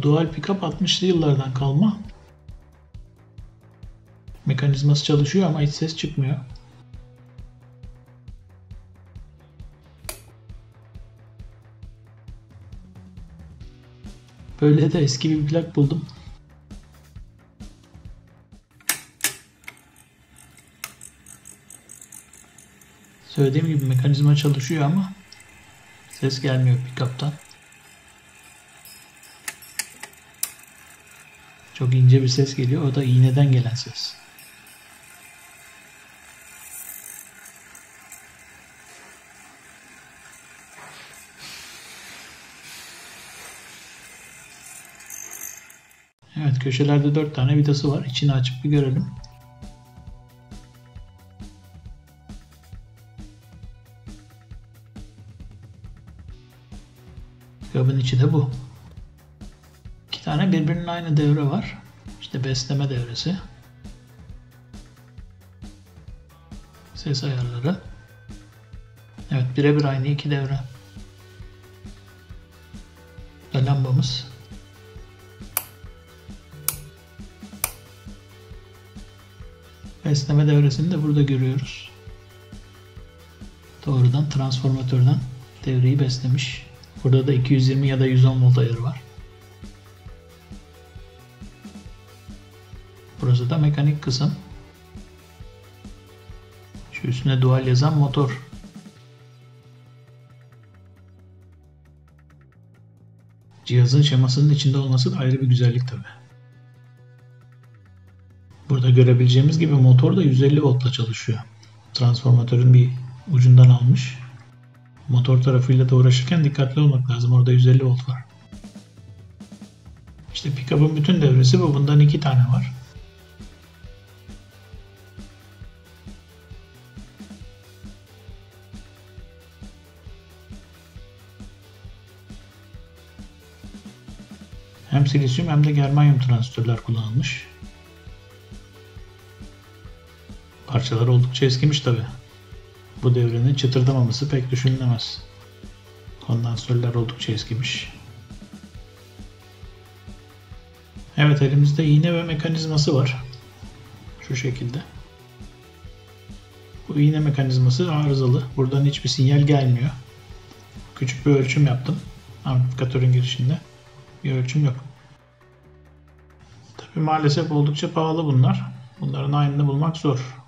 Bu dual pickup 60'lı yıllardan kalma. Mekanizması çalışıyor ama hiç ses çıkmıyor. Böyle de eski bir plak buldum. Söylediğim gibi mekanizma çalışıyor ama ses gelmiyor pickup'tan. Çok ince bir ses geliyor. O da iğneden gelen ses. Evet, köşelerde 4 tane vidası var. İçini açıp bir görelim. Pickup'ın içi de bu. 2 tane birbirinin aynı devre var. İşte besleme devresi. Ses ayarları. Evet, birebir aynı 2 devre. Lambamız. Besleme devresini de burada görüyoruz. Doğrudan transformatörden devreyi beslemiş. Burada da 220 ya da 110 volt ayarı var. Burası da mekanik kısım. Şu üstüne dual yazan motor. Cihazın şemasının içinde olması da ayrı bir güzellik tabi. Burada görebileceğimiz gibi motor da 150 voltla çalışıyor. Transformatörün bir ucundan almış. Motor tarafıyla da uğraşırken dikkatli olmak lazım. Orada 150 volt var. İşte pickup'ın bütün devresi bu. Bundan 2 tane var. Hem silisyum hem de germanyum transistörler kullanılmış. Parçalar oldukça eskimiş tabi. Bu devrenin çıtırdamaması pek düşünülemez. Kondansörler oldukça eskimiş. Evet, elimizde iğne ve mekanizması var. Şu şekilde. Bu iğne mekanizması arızalı. Buradan hiçbir sinyal gelmiyor. Küçük bir ölçüm yaptım. Amplifikatörün girişinde. Bir ölçüm yok. Tabi maalesef oldukça pahalı bunlar. Bunların aynını bulmak zor.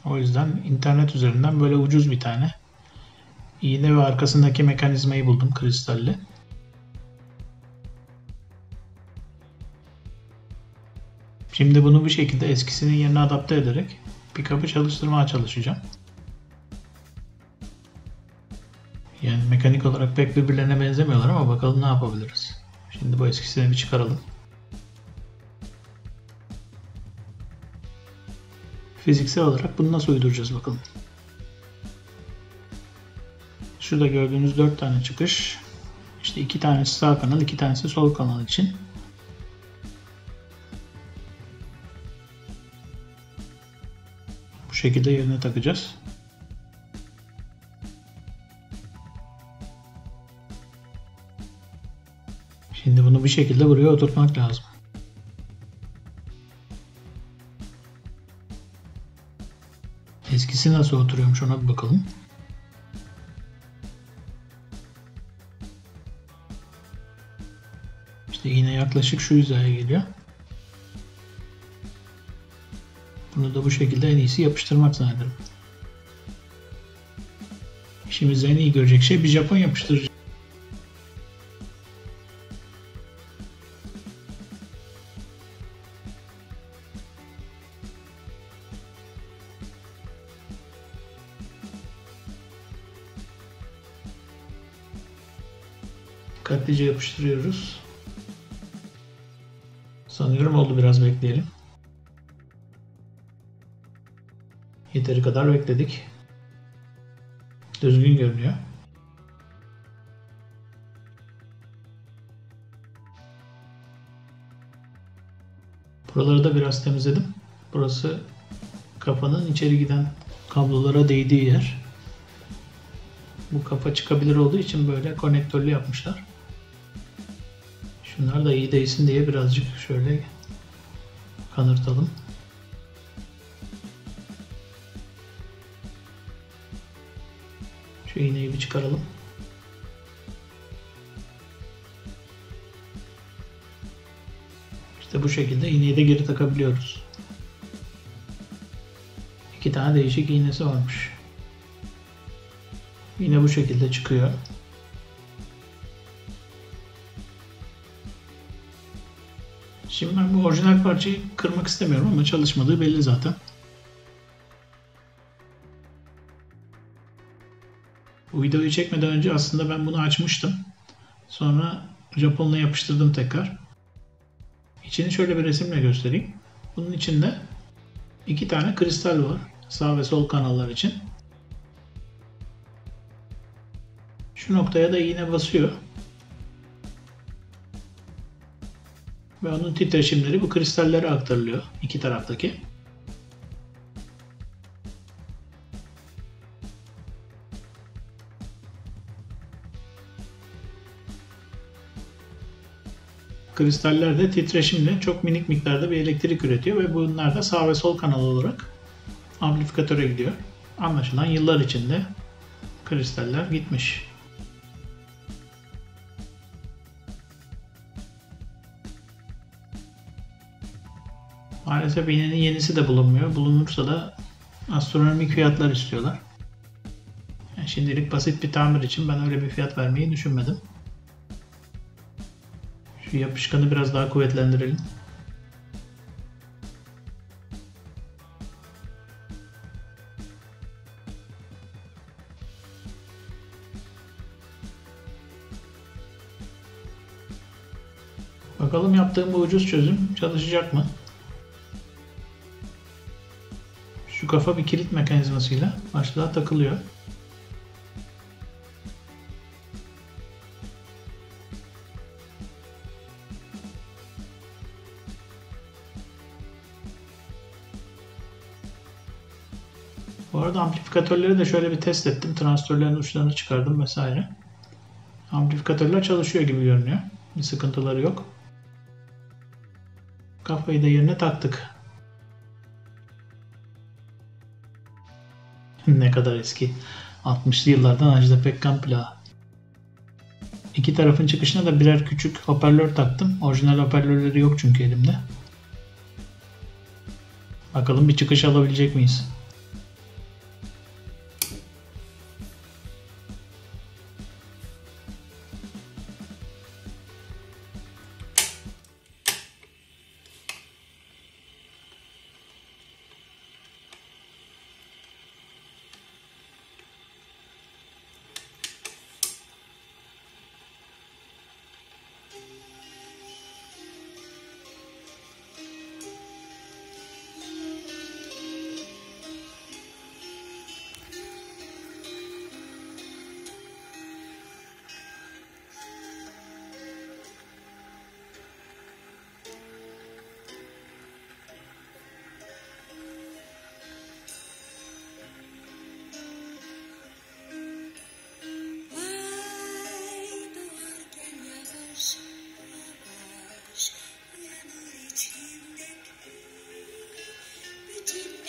O yüzden internet üzerinden böyle ucuz bir tane iğne ve arkasındaki mekanizmayı buldum kristalli. Şimdi bunu bir şekilde eskisinin yerine adapte ederek pickup'ı çalıştırmaya çalışacağım. Yani mekanik olarak pek birbirlerine benzemiyorlar ama bakalım ne yapabiliriz. Şimdi bu eskisini bir çıkaralım. Fiziksel olarak bunu nasıl uyduracağız bakalım. Şurada gördüğünüz 4 tane çıkış. İşte 2 tanesi sağ kanal, 2 tanesi sol kanal için. Bu şekilde yerine takacağız. Şimdi bunu bir şekilde buraya oturtmak lazım. Eskisi nasıl oturuyormuş ona bir bakalım. İşte yine yaklaşık şu hizaya geliyor. Bunu da bu şekilde en iyisi yapıştırmak zannederim. İşimizde en iyi görecek şey bir Japon yapıştırıcı. Dikkatlice yapıştırıyoruz. Sanıyorum oldu, biraz bekleyelim. Yeteri kadar bekledik. Düzgün görünüyor. Buraları da biraz temizledim. Burası kafanın içeri giden kablolara değdiği yer. Bu kafa çıkabilir olduğu için böyle konektörlü yapmışlar. Şunlar da iyi değsin diye birazcık şöyle kanırtalım. Şu iğneyi bir çıkaralım. İşte bu şekilde iğneyi de geri takabiliyoruz. 2 tane değişik iğnesi varmış. Yine bu şekilde çıkıyor. Şimdi ben bu orijinal parçayı kırmak istemiyorum ama çalışmadığı belli zaten. Bu videoyu çekmeden önce aslında ben bunu açmıştım. Sonra Japonla yapıştırdım tekrar. İçini şöyle bir resimle göstereyim. Bunun içinde 2 tane kristal var. Sağ ve sol kanallar için. Şu noktaya da iğne basıyor. Ve onun titreşimleri bu kristallere aktarılıyor. İki taraftaki. Kristaller de titreşimle çok minik miktarda bir elektrik üretiyor ve bunlar da sağ ve sol kanal olarak amplifikatöre gidiyor. Anlaşılan yıllar içinde kristaller gitmiş. Maalesef iğnenin yenisi de bulunmuyor. Bulunursa da astronomik fiyatlar istiyorlar. Yani şimdilik basit bir tamir için ben öyle bir fiyat vermeyi düşünmedim. Şu yapışkanı biraz daha kuvvetlendirelim. Bakalım yaptığım bu ucuz çözüm çalışacak mı? Şu kafa bir kilit mekanizmasıyla başlığa takılıyor. Bu arada amplifikatörleri de şöyle bir test ettim. Transistörlerin uçlarını çıkardım vesaire. Amplifikatörler çalışıyor gibi görünüyor. Bir sıkıntıları yok. Kafayı da yerine taktık. Ne kadar eski. 60'lı yıllardan Ajda Pekkan plağı. İki tarafın çıkışına da birer küçük hoparlör taktım. Orijinal hoparlörleri yok çünkü elimde. Bakalım bir çıkış alabilecek miyiz?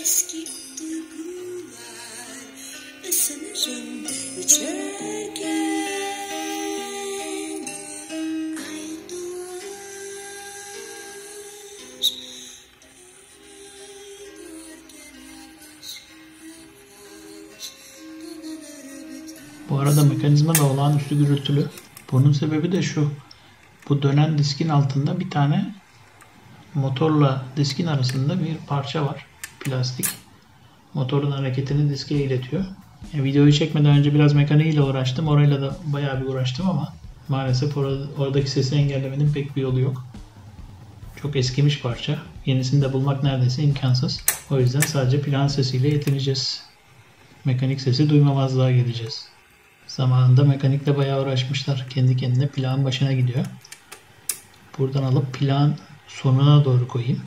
Eski duygular ısınırım içerken ay doğar doğarken yavaş yavaş dolanır bütün. Bu arada mekanizma da olağanüstü gürültülü. Bunun sebebi de şu. Bu dönen diskin altında bir tane motorla diskin arasında bir parça var. Plastik. Motorun hareketini diske iletiyor. Videoyu çekmeden önce biraz mekaniğiyle uğraştım. Orayla da bayağı bir uğraştım ama maalesef oradaki sesi engellemenin pek bir yolu yok. Çok eskimiş parça. Yenisini de bulmak neredeyse imkansız. O yüzden sadece plan sesiyle yetineceğiz. Mekanik sesi duymamazlığa geleceğiz. Zamanında mekanikle bayağı uğraşmışlar. Kendi kendine plağın başına gidiyor. Buradan alıp plağın sonuna doğru koyayım.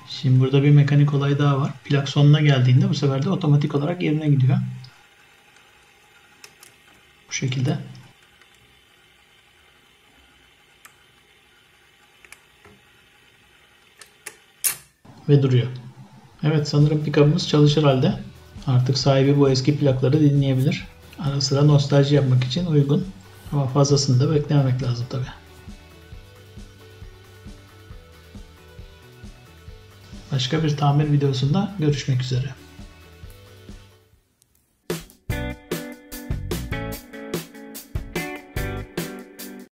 Şimdi burada bir mekanik olay daha var. Plak sonuna geldiğinde bu sefer de otomatik olarak yerine gidiyor. Bu şekilde. Ve duruyor. Evet, sanırım pick-up'ımız çalışır halde. Artık sahibi bu eski plakları dinleyebilir. Ara sıra nostalji yapmak için uygun. Ama fazlasını da beklememek lazım tabii. Başka bir tamir videosunda görüşmek üzere.